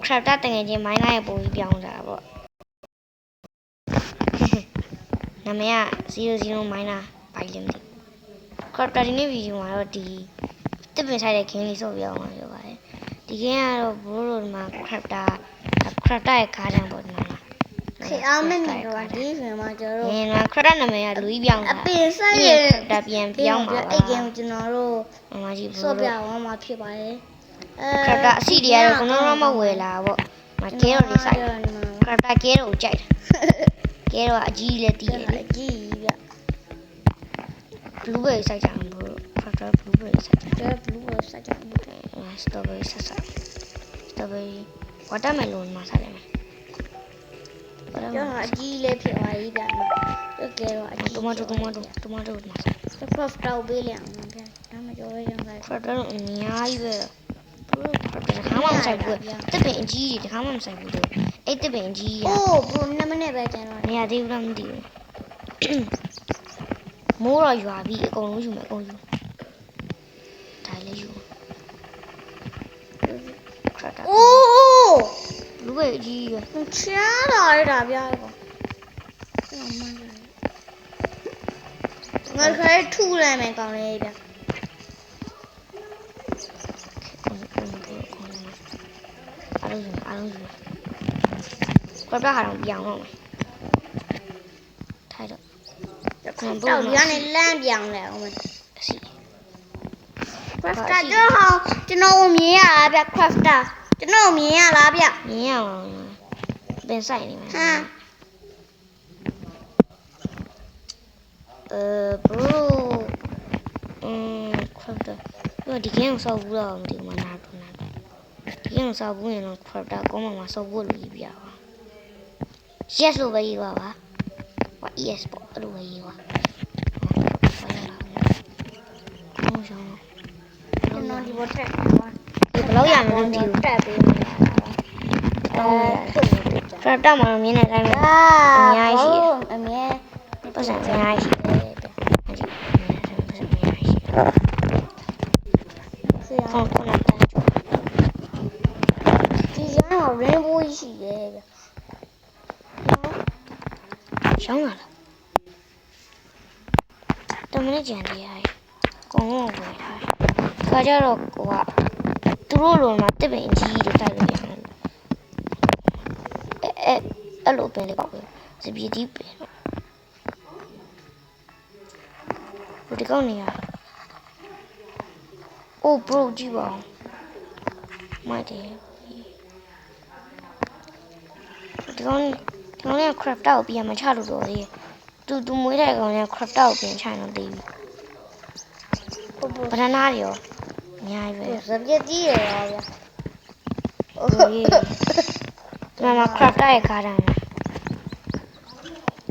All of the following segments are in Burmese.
crafter တကယ်ချင်းမိုင်းလိုက်ပုံကြီးပြောင်းတာပေါ့နာမည်က00 miner ဘာလဲမသိ crafter ဒီနေ့ဗီဒီယိုမှာတော့ဒီတစ်ပင်ဆိုင်တဲ့ game လေးဆော့ပြအောင်ပြောပါတယ်ဒီ game ကတော့ဘိုးတို့ဒီမှာ crafter ရဲ့ကားတန်းပေါ့ဒီမှာခေအားမနေတော့ဒီဖင်မှာကျွန်တော်တို့ငါ crafter နာမည်ကလူကြီးပြောင်းတာအပင်ဆိုင်ရဲ့ ပြန်ပြောင်းပါအဲ့ game ကျွန်တော်တို့မကြီးဘိုး ဆော့ပြအောင်မှာဖြစ်ပါတယ် crafter အစီတွေကတော့ကျွန်တော်တို့မဝယ်လာပေါ့မကဲတော့ဒီဆိုင် crafter ကဲတော့ကြိုက်တယ်ကဲတော့အကြီးလည်းတီးတယ်အကြီးဗျ blueberry စိုက်ကြမှာဘို့ crafter blueberry စိုက်ကြတယ် blueberry စိုက်ကြမှာ strawberry စိုက် strawberry watermelon မှာစိုက်လိုက်မယ်ကျွန်တော်အကြီးလေးဖြစ်သွားပြီဗျတော့ကဲတော့အကြီး tomato မှာစိုက် crafter ပေးလိုက်အောင်ဗျဒါမှကြောရဲကြောင်းလိုက် crafter အများကြီးပဲcrafter ခါမှမစိုက်ဘူးတစ်ပင်အကြီးတွေတခါမှမစိုက်ဘူးလို့အဲ့တစ်ပင်အကြီးအိုးဘုံ2မိနစ်ပဲကျန်တော့နေရာသေးဘူးလားမသိဘူးမိုးတော့ရွာပြီးအကုန်လုံးယူမယ်အကုန်ယူဒါလည်းယူအိုးလူပဲအကြီးရချမ်းလာရတာဗျာကောငါခရဲထူလိုက်မယ်ကောင်းလေးဗျာအားလုံးယူcrafter ဟာတော့ပြောင်းတော့မယ်ထိုက်တော့တော့ဒီကနေလမ်းပြောင်းလဲအောင်မ crafter ကျွန်တော်မြင်ရလားဗျ crafter ကျွန်တော်မြင်ရလားဗျမြင်ရအောင်ပင်ဆိုင်နေမှာဟာbro crafter ဒီ game ကိုဆော့ဘူးတော့မသိဘူးမနာဘူးဒီ game ကိုဆော့ဘူးရင်တော့ crafter ကောင်းမှဆော့ဖို့လိုကြီးပြပါ yes လို့ပဲရေးပါပါ yes ပေါ့အဲ့လိုပဲရေးပါကျွန်တော်ဒီဘောထက်ပါဒီဘလောက်ရမလို့ဒီကိုတက်ပေးနေတာcrafter မှာမြင်တဲ့အတိုင်းပဲအများကြီးရှိအမြဲပတ်စံအများကြီးရှိတယ်ဟုတ်ကဲ့ဒီရန်က rainbow ရှိတယ်ဗျရှောင်းလာလားတမင်းကြံနေရတယ်ကုန်းလုံးဝင်ထားတယ်ခါကြတော့ကိုကသူတို့လိုမှတစ်ပင်ကြီးတွေတိုက်လို့ရတယ်အဲ့လိုပင်လေးပေါ့စပီဒီပင်ဒီကောင်းနေရအိုး bro ကြည့်ပါဦးမိုက်တယ်ဒီကောင်းလေး crafter ကိုပြန်မချလို့တော့သေးသူမွေးတဲ့ကောင်က crafter ကိုပြန်ချရင်တော့သေးပြီဘဏ္ဍာတွေရောအများကြီးပဲစပစ်ကြီးရပါဗျာမမ crafter ရဲ့ကားတန်း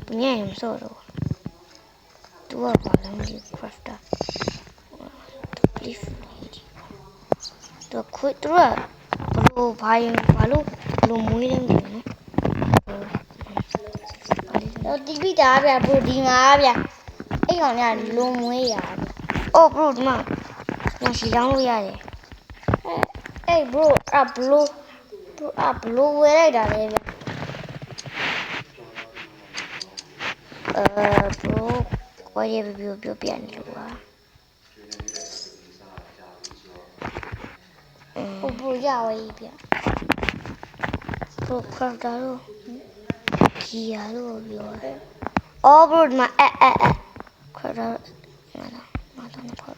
သူညံ့ရင်မစော့တော့သူကဘာလဲမသိ crafter သူခွတ်သူကဘလို့ဘာလို့မွေးတယ်မသိဘူးတော့တီဗီတာဗျာဘိုဒီမှာဗျာအဲ့ကောင်ကလုံမွေးရဗျာအိုး bro ဒီမှာရှီလောင်းလို့ရတယ်အေး bro ဘလို့ဝယ်လိုက်တာလေဗျာbro ဝယ်ရပြောပြနေလို့ပါbro ရဝေးဗျာ bro crafter လို့ကြီးရလို့ပြောတယ်အော် bro ဒီမှာcrafter မတော့ခေါ်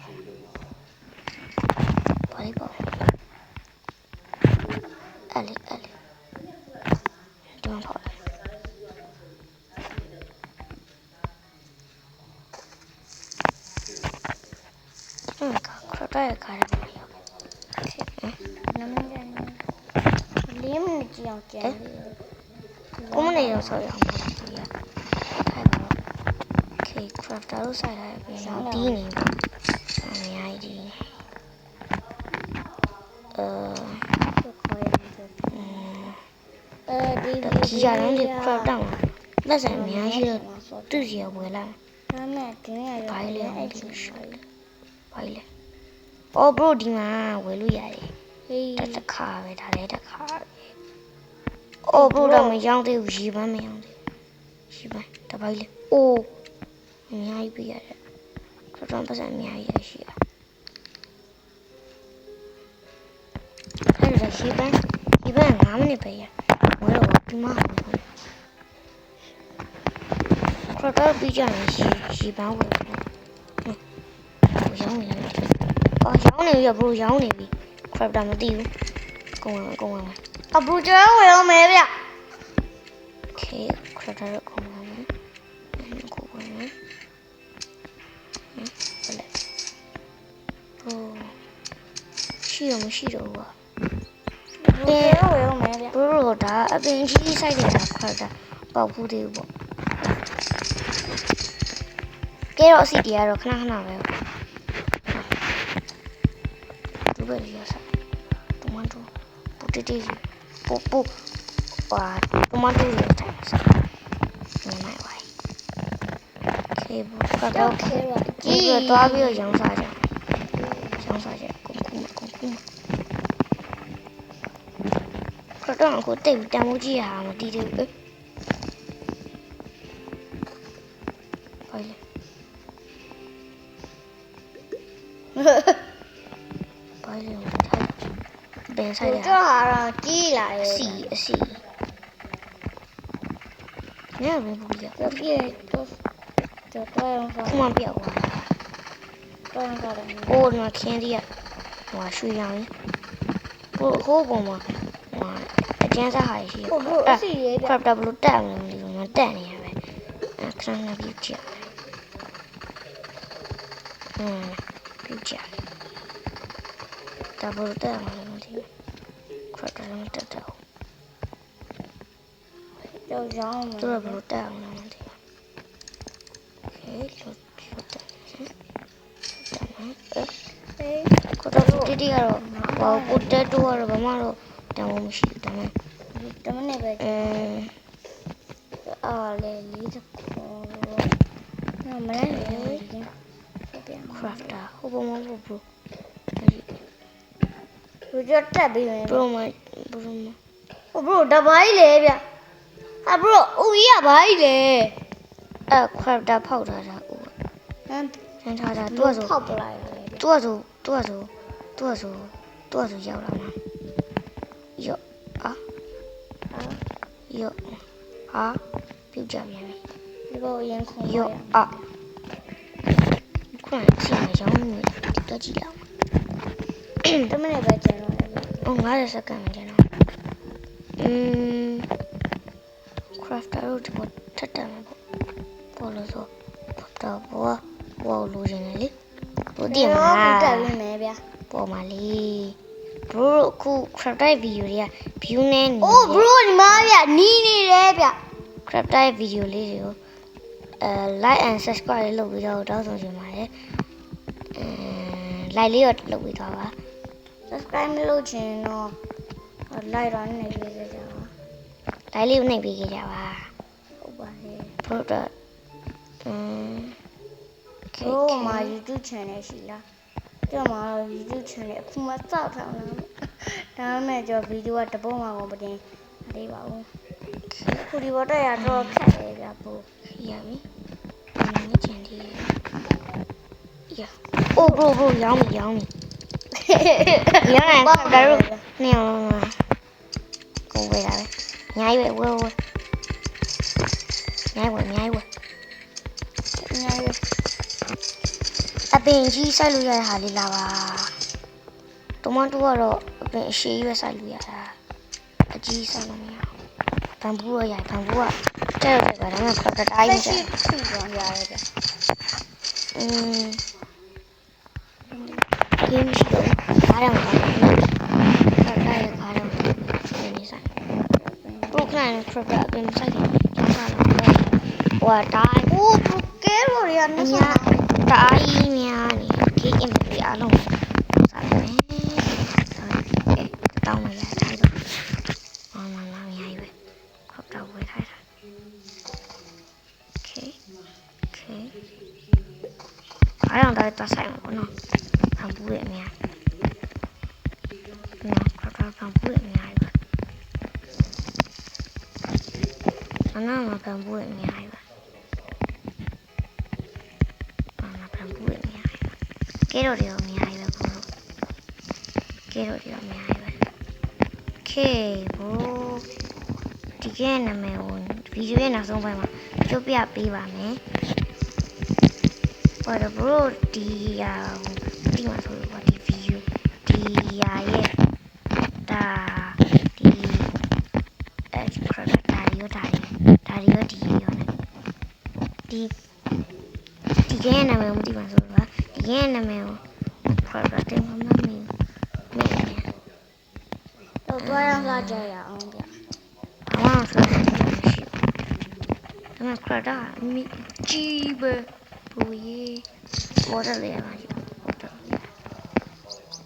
ဘာလဲပေါ့အဲ့လေဒီမှာပေါ့crafter ရဲ့ကားတယ်နမင်းလေးမင်းကြည့်အောင်ကျန်ကိုမနေရောဆော်ရအောင်ပါဒီရထိုင်ပါတော့ okay crafter လို့စိုက်ထားပြီးတော့တီးနေပါအများကြီးဒီရတဲ့ crafter မှာလက်စံအများကြီးတော့သူ့စီရဝယ်လာဒါမဲ့ဒီနေ့ရဘာလဲအော် bro ဒီမှာဝယ်လို့ရတယ် ဟေး တခါပဲဒါလည်းတခါပဲအော်ဘရိုတော့မရောင်းသေးဘူးရေပန်းမရောင်းသေးရေပန်းတပိုင်းလေအိုးအများကြီးပြရတယ်တော်ပတ်စံအများကြီးရရှိရအဲ့ဒါရေပန်း9မိနစ်ပဲရဝယ်တော့ဒီမှာတော့ပြီးကြရင်ရေပန်းဝယ်ရောင်းနေတယ်အော်ရောင်းနေပြီဘရိုရောင်းနေပြီခရပ်တာမသိဘူးကုန်ဝင်အဘရိုကျော်ဝယ်အောင်မယ်ဗျ Okay, credit common. Oh, she don't work. ဘယ်ဝယ်အောင်မယ်ဗျ Bro, that a bit she decided that credit. But who do you want? Get out, see the arrow. Can I have it? Do better, yes. Tomato. Put it easy. Pop. Tomato is times. My wife. Okay, but okay. You go to your young sergeant. Young sergeant, come. Don't go take Damuji. I'm a detail. Ben sai cho họ chi lại xì nhớ mình vui vậy cái kia cho tôi không ăn biểu à tôi không có ô mà khen đi à mà suy nhau nhé cô mà chén ra hải gì à đập lút đạn thì nó đạn này vậy à khăn là biểu chả biểu chả đập lút đạn là gì khắp đập lút đạn cho gió mà tôi đập lút đạn là gì okay lút đạn có đâu đi rồi vào potato rồi bà má rồi đàn ông xịt đàn này về lấy lý thật nó mới lấy crafter không có món bro bro rất là bro mà bro đã bấy lệ vậy à bro ui à bấy lệ crafter powder ra anh thà ra tua rồi giàu lắm yo biểu chậm vậy bro yên không yo con này xin là giống người tôi chỉ làm tôi mới này về chơi rồi ông nói là sao cần chơi nó crafter rồi thì một thất đam bỏ lỡ rồi bỏ lỡ gì này bỏ tiền mà bỏ mà đi bro cô crafter video đi view nè ô bro đi mà vậy ní đấy vậy crafter video lấy rồi like and subscribe lúc video đó rồi mà đấy like lấy lúc video á subscribe lúc channel nó like đó này về cái gì like lưu này về cái gì à bro đó bro mà YouTube channel gì là cho mà YouTube channel không mất sao thằng nào mẹ cho video tập mà còn bật đi đi bảo cô đi vào đây à cho khách để gặp bố yummy cái chuyện đi yeah oh bro yummy nhớ này không đã rồi nèo cùng về lại nhai về quên nhai à bên chỉ sai lùi ra hà đi là ba tomato rồi bên xí về sai lùi ra à chỉ sai lùi ra thằng bùa vậy thằng bùa chơi rồi cái đó là cái ai mà chơi game gì đó khá là đây khá là như vậy lúc này là bên sai chúng ta là quả trái ô kế rồi anh nha trái nha cái em bị áo lông sao đấy rồi tao mày ra thay rồi mà mày hay vậy không đâu với thay rồi ok phải không đây ta xài một con nào thằng bụi nha ပန်ပွင့်အများကြီးပါငါမှာပန်ပွင့်အများကြီးပါငါပန်ပွင့်အများကြီးပါကဲတော့ရောအများကြီးပဲဘို့ကဲတော့ရောအများကြီးပဲခေဘို့ဒီကဲနာမည်ကိုဗီဒီယိုရဲ့နောက်ဆုံးပိုင်းမှာကျုပ်ပြပေးပါမယ်ဘာလို့ဘို့ဒီဟာဒီမှာဆိုတော့ဒီဗီဒီယိုဒီဟာရဲ့ဒါဒီခရတာဒါရီရောဒီရောနဲ့ဒီကဲနာမည်မသိပါဆိုတော့ဒီကဲနာမည်ကိုခရတာတင်မမမီတော့ဘာရောက်လာကြရအောင်ဗျဘာမှဆိုတော့မရှိဘူးဒါမှခရတာမိကြီးပဲဘူကြီးပေါ်တယ်လေပါကြီးပေါ်တယ်ညာ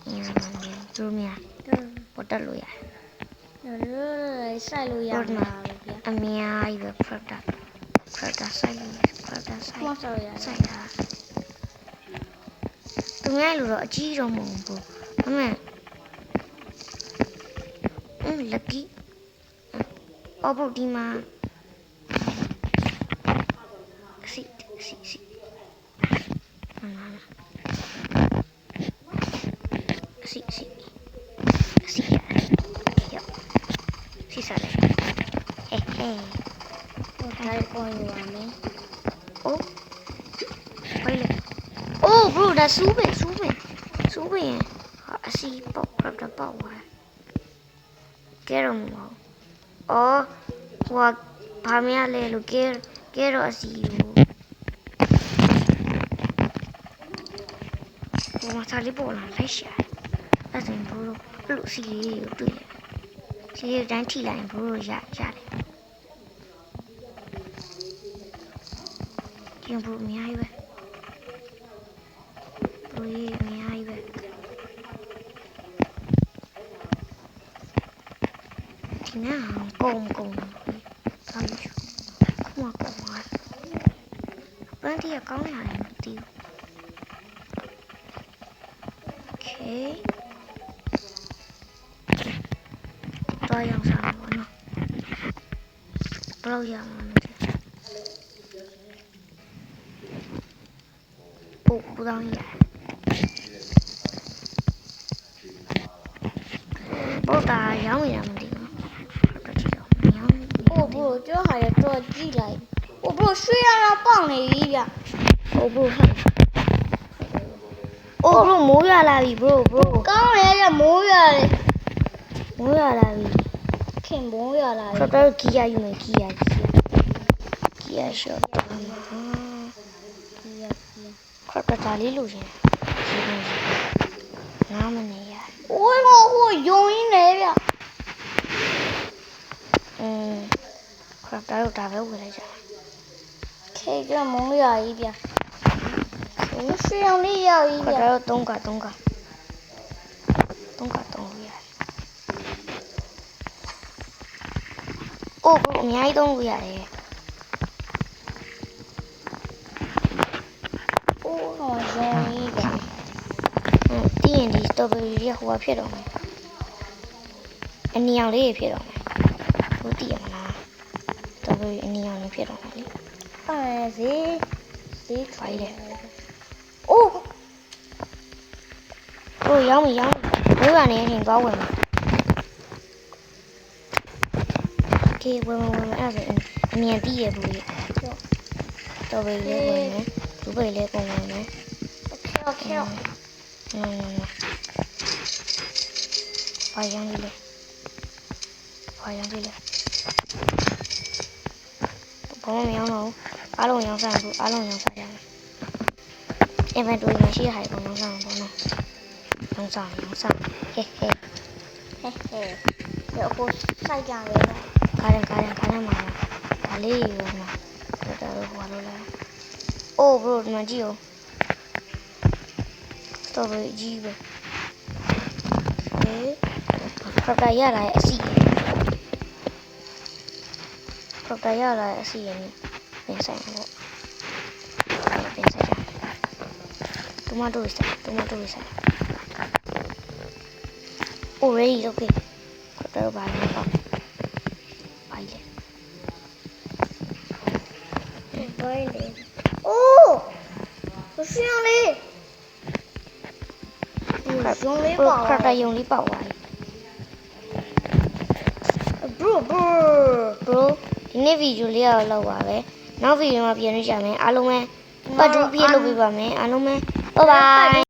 မင်းသူများပေါ်တယ်လို့ရတယ်ဆိုင်လို့ရမှာဗျအများကြီးပဲ product ဆိုင်မဆောက်ရဆိုင်တာသူများလို့တော့အကြီးတော့မဟုတ်ဘူးဒါပေမဲ့lucky အော်ဘုတ်ဒီမှာစီစားလိုက်ဟဲ့ထိုင်ပေါ်ရမယ်အိုးဘယ်လဲအိုး bro ဒါစူးပင်အစီပေါက်တော့ပေါက်သွားကဲတော့မဟုတ်အော်ဟိုဘာမရလဲလို့ကဲတော့အစီကိုဟိုမှာစားလေးပေါ်လာလိုက်ရှာအဲ့ဒါဘိုးတို့လူစီလေးကိုတွေ့စီလေးတိုင်းထိလိုက်ဘိုးတို့ရတယ်ကျန်ဖို့အများကြီးပဲဘိုးကြီးအများကြီးပဲဒီနေ့ကုန်းဘာလို့ခုမှကောင်းသွားပန်းတီးကောင်းရတယ်မသိဘူးโอเคတော့ရောက်စားပါတော့ဘယ်လောက်ရမှာလဲ不当然。不打杨伟他们这个，不，这还是做鸡来的。我不虽然让棒了一遍，我不看。我不冇月来比不。刚来这冇月嘞，冇月来比。看冇月来。说到鸡呀，有没鸡呀？鸡呀小。快快打理路线，俺们那呀，我用你那边，快打又打回回来着，开这蒙呀一边，我水上里要一快打边，又东嘎东路呀，哦不，你还东路呀嘞。ဒီရင်ဒီစတော်ဘယ်ရီရဲ့ဟိုဖြစ်တော့မယ်အနီအောင်လေးဖြစ်တော့မယ်ဟိုတည်ရမလားစတော်ဘယ်ရီအနီအောင်လေးဖြစ်တော့မယ်လေဈေးဖိုင်လေအိုးရောင်းမိုးကနေအရင်သွားဝင်မယ်ကဲဝင်အဲ့ဒါအမြင်တည်ရဘူးလေစတော်ဘယ်ရီလေးဝင်မယ်လူပိတ်လေးပုံဝင်မယ်โอเคဘာရမ်းလေးလဲဘာမရောင်းတော့အားလုံးရောင်းစားဘူးအားလုံးရောင်းစားရမယ် inventory မှာရှိတဲ့ဟာကိုရောင်းစားအောင်ပေါ့နော်ရောင်းစားဟဲ့ဟဲ့အခုစိုက်ကြလေကားရမှာဒါလေးရောမှာတော်ဟိုလိုလဲအိုး bro ဒီမှာကြည့်ဦးစတော်ဘယ်ရီကြီးပဲခရတာရလာရဲ့အစီခရတာရလာရဲ့အစီရင်းပြင်ဆိုင်ပေါ့ပြင်ဆိုင်ကြတိုမာတိုဆိုင် already လုပ်ခဲ့တော့ဘာလဲပေါ့ဘာလဲ ဘိုင်းလေအိုးရှင်လေးရုံလေးပါ ခရတာယုံလေးပေါက်သွားပြီ bro ဒီနေ့ဗီဒီယိုလေးကတော့လောက်ပါပဲနောက်ဗီဒီယိုမှာပြန်တွေ့ကြမယ်အားလုံးပဲပတ်တူးပြေးလုပ်ပေးပါမယ်အားလုံးပဲ bye bye